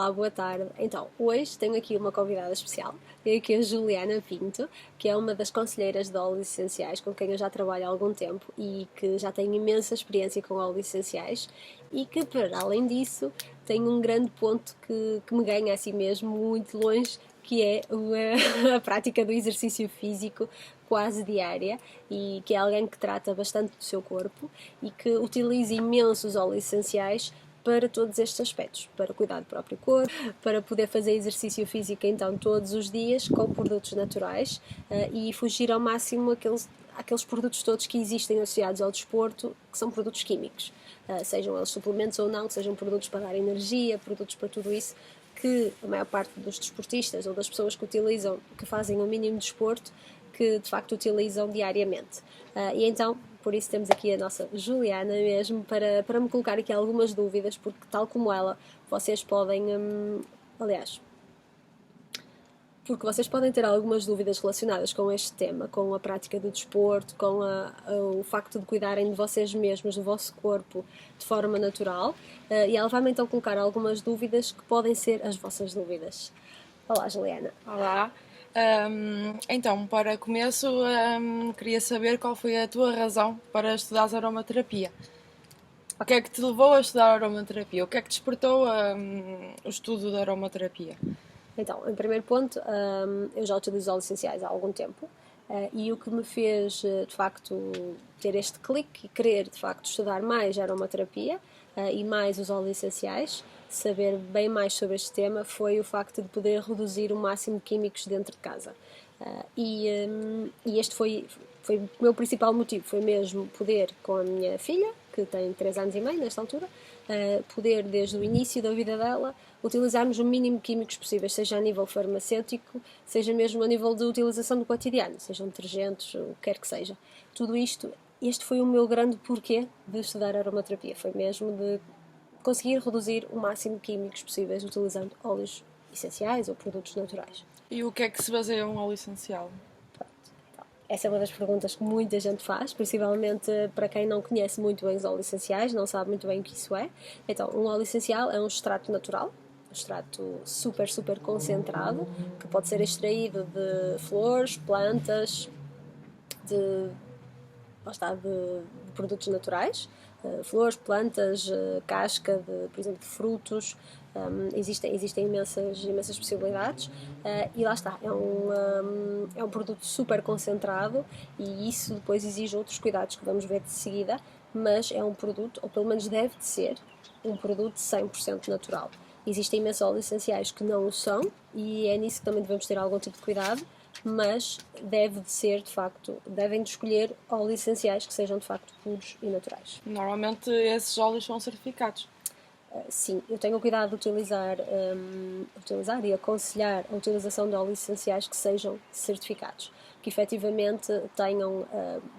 Olá, boa tarde. Então, hoje tenho aqui uma convidada especial. Tenho aqui a Juliana Pinto, que é uma das conselheiras de óleos essenciais com quem eu já trabalho há algum tempo e que já tem imensa experiência com óleos essenciais e que, para além disso, tem um grande ponto que me ganha assim mesmo, muito longe, que é a prática do exercício físico quase diária e que é alguém que trata bastante do seu corpo e que utiliza imensos óleos essenciais para todos estes aspectos, para cuidar do próprio corpo, para poder fazer exercício físico então todos os dias com produtos naturais e fugir ao máximo aqueles produtos todos que existem associados ao desporto, que são produtos químicos, sejam eles suplementos ou não, sejam produtos para dar energia, produtos para tudo isso, que a maior parte dos desportistas ou das pessoas que utilizam, que fazem o mínimo de desporto, que de facto utilizam diariamente. E então, por isso temos aqui a nossa Juliana mesmo, para me colocar aqui algumas dúvidas, porque tal como ela, vocês podem, aliás, porque vocês podem ter algumas dúvidas relacionadas com este tema, com a prática do desporto, com o facto de cuidarem de vocês mesmos, do vosso corpo, de forma natural, e ela vai-me então colocar algumas dúvidas que podem ser as vossas dúvidas. Olá, Juliana. Olá. Então, para começo, queria saber qual foi a tua razão para estudares aromaterapia. O que é que te levou a estudar aromaterapia? O que é que despertou o estudo da aromaterapia? Então, em primeiro ponto, eu já utilizo óleos essenciais há algum tempo e o que me fez, de facto, ter este clique e querer, de facto, estudar mais a aromaterapia e mais os óleos essenciais, saber bem mais sobre este tema, foi o facto de poder reduzir o máximo de químicos dentro de casa. E este foi o meu principal motivo, foi mesmo poder, com a minha filha, que tem 3 anos e meio nesta altura, poder, desde o início da vida dela, utilizarmos o mínimo de químicos possíveis, seja a nível farmacêutico, seja mesmo a nível de utilização do cotidiano, sejam detergentes, o que quer que seja. Tudo isto, este foi o meu grande porquê de estudar aromaterapia, foi mesmo de conseguir reduzir o máximo de químicos possíveis utilizando óleos essenciais ou produtos naturais. E o que é que se baseia um óleo essencial? Essa é uma das perguntas que muita gente faz, principalmente para quem não conhece muito bem os óleos essenciais, não sabe muito bem o que isso é. Então, um óleo essencial é um extrato natural, um extrato super, super concentrado, que pode ser extraído de flores, plantas, de produtos naturais, flores, plantas, casca, por exemplo, de frutos. Existem imensas possibilidades e lá está, é um produto super concentrado e isso depois exige outros cuidados que vamos ver de seguida, mas é um produto, ou pelo menos deve de ser, um produto 100% natural. Existem imensos óleos essenciais que não o são e é nisso que também devemos ter algum tipo de cuidado, mas deve de ser, de facto, devem de escolher óleos essenciais que sejam de facto puros e naturais. Normalmente esses óleos são certificados. Sim, eu tenho cuidado de utilizar e aconselhar a utilização de óleos essenciais que sejam certificados, que efetivamente tenham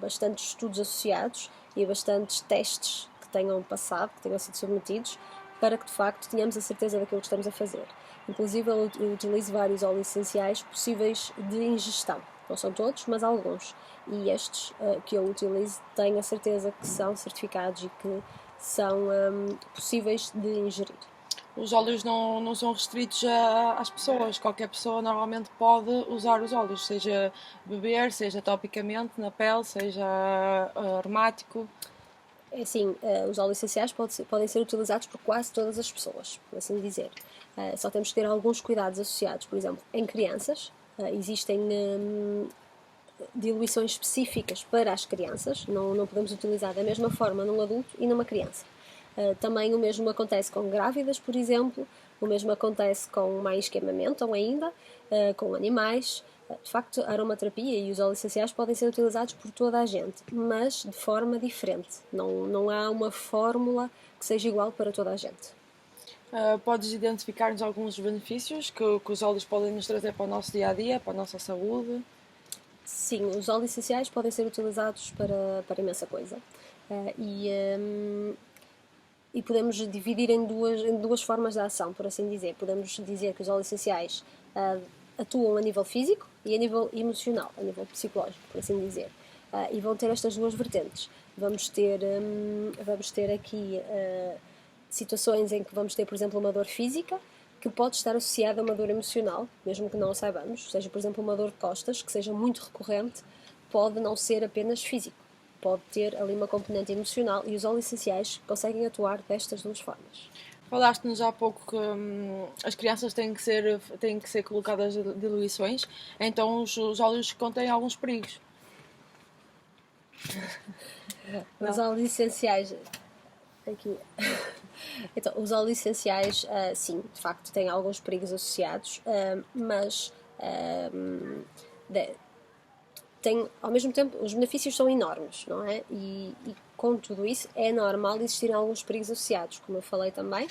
bastantes estudos associados e bastantes testes que tenham passado, que tenham sido submetidos, para que de facto tenhamos a certeza daquilo que estamos a fazer. Inclusive eu utilizo vários óleos essenciais possíveis de ingestão, não são todos, mas alguns, e estes que eu utilizo tenho a certeza que são certificados e que são possíveis de ingerir. Os óleos não são restritos às pessoas. Qualquer pessoa normalmente pode usar os óleos, seja beber, seja topicamente na pele, seja aromático. É assim, os óleos essenciais podem ser utilizados por quase todas as pessoas, por assim dizer. Só temos que ter alguns cuidados associados. Por exemplo, em crianças, existem diluições específicas para as crianças, não podemos utilizar da mesma forma num adulto e numa criança. Também o mesmo acontece com grávidas, por exemplo, o mesmo acontece com mães que amamentam ainda, com animais. De facto, a aromaterapia e os óleos essenciais podem ser utilizados por toda a gente, mas de forma diferente. Não há uma fórmula que seja igual para toda a gente. Podes identificar-nos alguns dos benefícios que os óleos podem nos trazer para o nosso dia-a-dia, para a nossa saúde? Sim, os óleos essenciais podem ser utilizados para imensa coisa. E podemos dividir em duas formas de ação, por assim dizer. Podemos dizer que os óleos essenciais atuam a nível físico e a nível emocional, a nível psicológico, por assim dizer. E vão ter estas duas vertentes. Vamos ter aqui situações em que vamos ter, por exemplo, uma dor física, que pode estar associada a uma dor emocional, mesmo que não o saibamos, seja, por exemplo, uma dor de costas, que seja muito recorrente, pode não ser apenas físico, pode ter ali uma componente emocional e os óleos essenciais conseguem atuar destas duas formas. Falaste-nos há pouco que as crianças têm que ser colocadas diluições, então os óleos contêm alguns perigos. Os óleos essenciais. Aqui. Então, os óleos essenciais, sim, de facto, têm alguns perigos associados, mas tem, ao mesmo tempo, os benefícios são enormes, não é? E com tudo isso, é normal existirem alguns perigos associados, como eu falei também.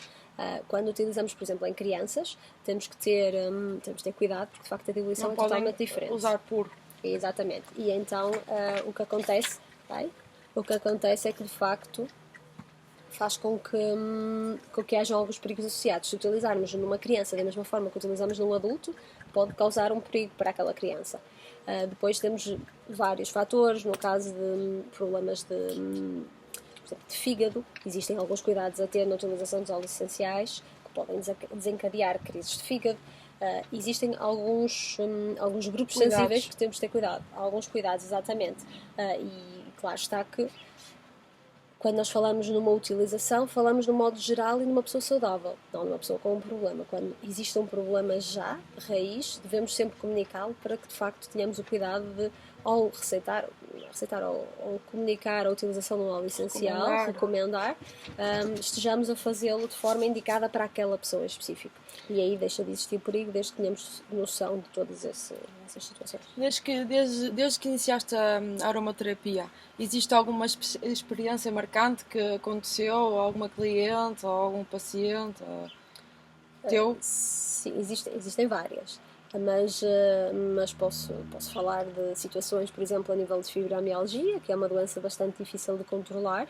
Quando utilizamos, por exemplo, em crianças, temos que ter cuidado, porque de facto a diluição Não é totalmente diferente. Usar puro. Exatamente. E então o que acontece, é que de facto faz com que hajam alguns perigos associados. Se utilizarmos numa criança da mesma forma que utilizamos num adulto, pode causar um perigo para aquela criança. Depois temos vários fatores, no caso de problemas de fígado, existem alguns cuidados a ter na utilização dos óleos essenciais que podem desencadear crises de fígado. Existem alguns grupos sensíveis que temos de ter cuidado, alguns cuidados, exatamente. E claro está que quando nós falamos numa utilização, falamos no modo geral e numa pessoa saudável, não numa pessoa com um problema. Quando existe um problema já, de raiz, devemos sempre comunicá-lo para que de facto tenhamos o cuidado de, ao receitar ou comunicar a utilização de um óleo essencial, recomendar, estejamos a fazê-lo de forma indicada para aquela pessoa específica. E aí deixa de existir perigo desde que tenhamos noção de todas essas situações. Desde que iniciaste a aromaterapia, existe alguma experiência marcante que aconteceu, alguma cliente ou algum paciente teu? Sim, existem várias. Mas posso falar de situações, por exemplo, a nível de fibromialgia, que é uma doença bastante difícil de controlar,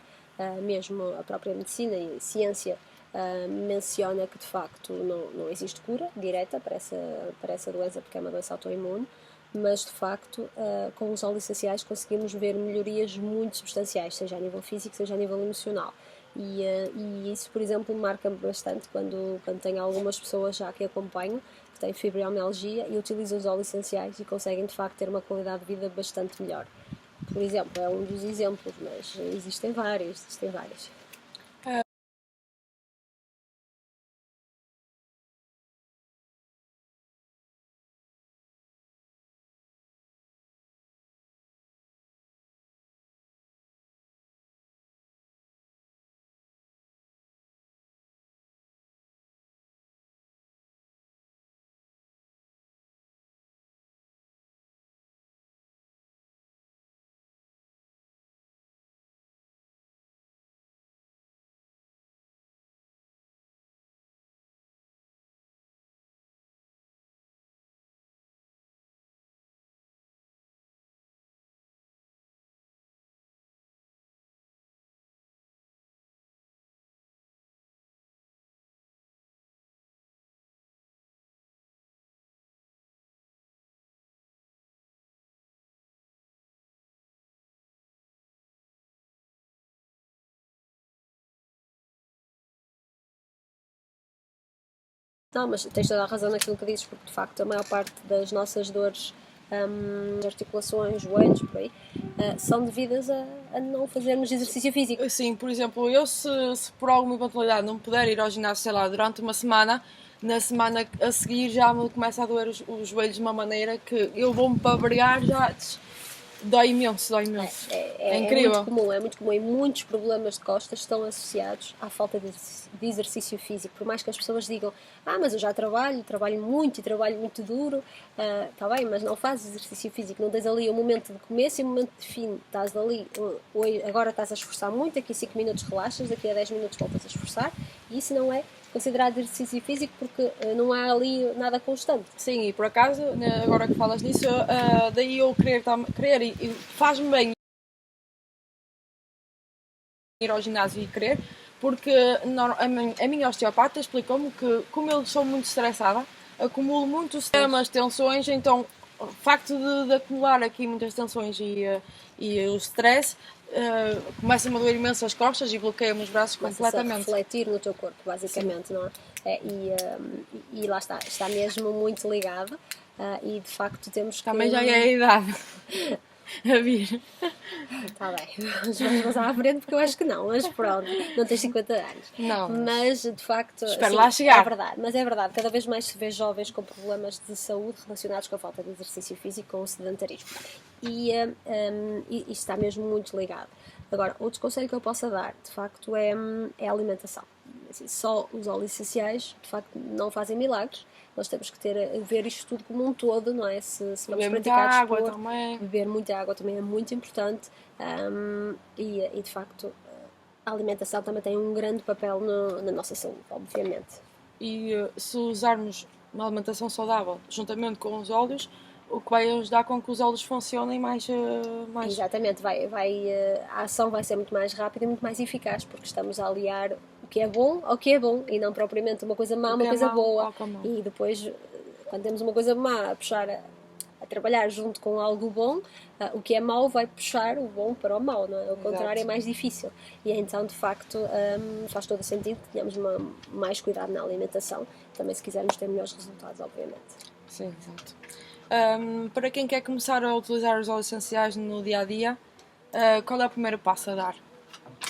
mesmo a própria medicina e a ciência menciona que de facto não existe cura direta para essa doença, porque é uma doença autoimune, mas de facto com os óleos essenciais conseguimos ver melhorias muito substanciais, seja a nível físico, seja a nível emocional. E isso, por exemplo, marca-me bastante quando tenho algumas pessoas já que acompanho que têm fibromialgia e utilizam os óleos essenciais e conseguem de facto ter uma qualidade de vida bastante melhor. Por exemplo, é um dos exemplos, mas existem vários. Não, mas tens toda a razão naquilo que dizes, porque de facto a maior parte das nossas dores, articulações, joelhos, por aí, são devidas a não fazermos exercício físico. Sim, por exemplo, eu se por alguma eventualidade não puder ir ao ginásio, sei lá, durante uma semana, na semana a seguir já me começa a doer os joelhos de uma maneira que eu vou-me pabriar já. Dói imenso. É incrível. É muito comum e muitos problemas de costas estão associados à falta de exercício físico. Por mais que as pessoas digam, mas eu já trabalho muito e trabalho muito duro, está bem, mas não fazes exercício físico, não tens ali um momento de começo e um momento de fim. Estás ali, agora estás a esforçar muito, daqui a 5 minutos relaxas, daqui a 10 minutos voltas a esforçar, e isso não é considerado exercício físico porque não há ali nada constante. Sim, e por acaso, agora que falas nisso, daí eu querer e faz-me bem ir ao ginásio e querer, porque a minha osteopata explicou-me que, como eu sou muito estressada, acumulo muitos sistemas, tensões, então o facto de acumular aqui muitas tensões e o stress começa-me a doer imenso as costas e bloqueia-me os braços Começa-se a completamente. refletir no teu corpo, basicamente, não é? E lá está mesmo muito ligado e de facto temos que... Também já é a idade a vir. Está bem, vamos passar à frente porque eu acho que não, mas pronto, não tens 50 anos. Não. Mas de facto. Espero sim, lá chegar. É verdade, mas é verdade, cada vez mais se vê jovens com problemas de saúde relacionados com a falta de exercício físico, com o sedentarismo. E isto está mesmo muito ligado. Agora, outro conselho que eu possa dar, de facto, é a alimentação. Assim, só os óleos essenciais, de facto, não fazem milagres. Nós temos que ver isto tudo como um todo, não é? Se vamos Beber muita praticar água desporto, também. beber muita água também é muito importante e de facto a alimentação também tem um grande papel na nossa saúde, obviamente. E se usarmos uma alimentação saudável juntamente com os óleos, o que vai ajudar com que os óleos funcionem mais. Exatamente, a ação vai ser muito mais rápida e muito mais eficaz, porque estamos a aliar o que é bom ao que é bom e não propriamente uma coisa má, uma coisa boa. E depois, quando temos uma coisa má a puxar a trabalhar junto com algo bom, o que é mau vai puxar o bom para o mau, não é? O contrário é mais difícil. E então, de facto, faz todo o sentido que tenhamos mais cuidado na alimentação, também se quisermos ter melhores resultados, obviamente. Sim, exato. Para quem quer começar a utilizar os óleos essenciais no dia-a-dia, qual é o primeiro passo a dar?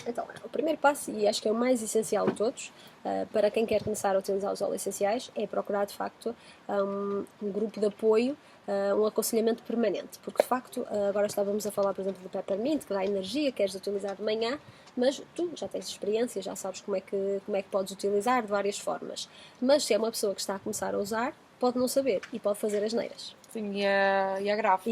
Então, o primeiro passo, e acho que é o mais essencial de todos, para quem quer começar a utilizar os óleos essenciais, é procurar, de facto, um grupo de apoio, um aconselhamento permanente. Porque, de facto, agora estávamos a falar, por exemplo, do Peppermint, que dá energia, queres utilizar de manhã, mas tu já tens experiência, já sabes como é que podes utilizar de várias formas. Mas se é uma pessoa que está a começar a usar, pode não saber e pode fazer asneiras. Sim, e é grave.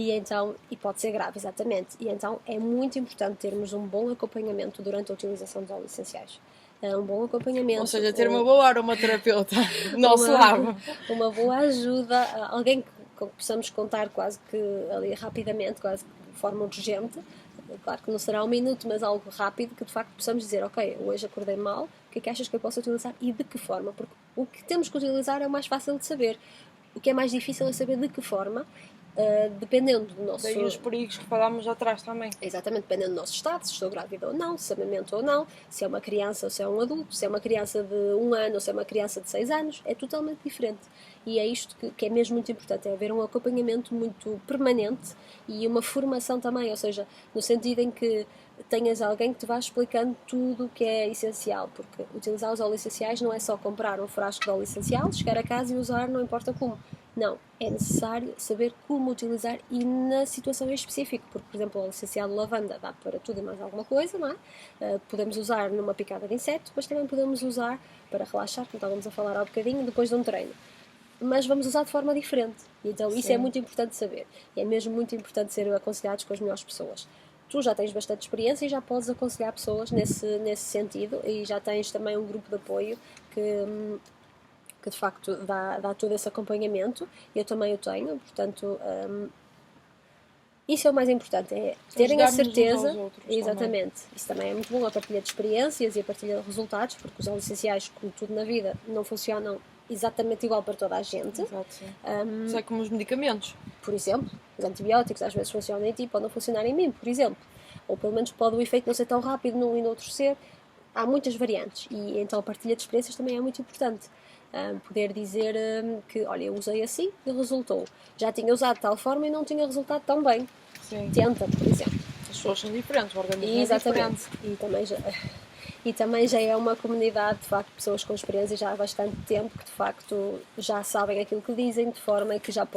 E pode ser grave, exatamente. E então é muito importante termos um bom acompanhamento durante a utilização dos óleos essenciais. Um bom acompanhamento. Ou seja, ter uma boa aromaterapeuta do nosso lado. Uma boa ajuda, alguém com que possamos contar quase que ali rapidamente, quase de forma urgente. Claro que não será um minuto, mas algo rápido, que de facto possamos dizer, ok, hoje acordei mal, o que é que achas que eu posso utilizar e de que forma? Porque o que temos que utilizar é o mais fácil de saber. O que é mais difícil é saber de que forma, dependendo do nosso... Daí os perigos que falámos atrás também. Exatamente, dependendo do nosso estado, se estou grávida ou não, se amamento ou não, se é uma criança ou se é um adulto, se é uma criança de 1 ano ou se é uma criança de 6 anos, é totalmente diferente. E é isto que é mesmo muito importante, é haver um acompanhamento muito permanente e uma formação também, ou seja, no sentido em que tenhas alguém que te vá explicando tudo o que é essencial, porque utilizar os óleos essenciais não é só comprar um frasco de óleo essencial, chegar a casa e usar não importa como. Não, é necessário saber como utilizar e na situação em específico, porque, por exemplo, o óleo essencial de lavanda dá para tudo e mais alguma coisa, não é? Podemos usar numa picada de inseto, mas também podemos usar para relaxar, como estávamos a falar há bocadinho, depois de um treino. Mas vamos usar de forma diferente. E então isso é muito importante saber. E é mesmo muito importante ser aconselhados com as melhores pessoas. Tu já tens bastante experiência e já podes aconselhar pessoas nesse sentido e já tens também um grupo de apoio que de facto dá todo esse acompanhamento. Eu também o tenho, portanto isso é o mais importante, é terem a certeza. Exatamente, também. Isso também é muito bom, a partilha de experiências e a partilha de resultados, porque os óleos essenciais, como tudo na vida, não funcionam exatamente igual para toda a gente. Exato, sim. Isso é como os medicamentos. Por exemplo, os antibióticos às vezes funcionam em ti, podem não funcionar em mim, por exemplo. Ou pelo menos pode o efeito não ser tão rápido num e no outro ser. Há muitas variantes e então a partilha de experiências também é muito importante. Poder dizer que, olha, eu usei assim e resultou. Já tinha usado de tal forma e não tinha resultado tão bem. Sim. Tenta, por exemplo. As pessoas são diferentes, o organismo Exatamente. É diferente. E também já é uma comunidade, de facto, pessoas com experiência já há bastante tempo que, de facto, já sabem aquilo que dizem, de forma que já podem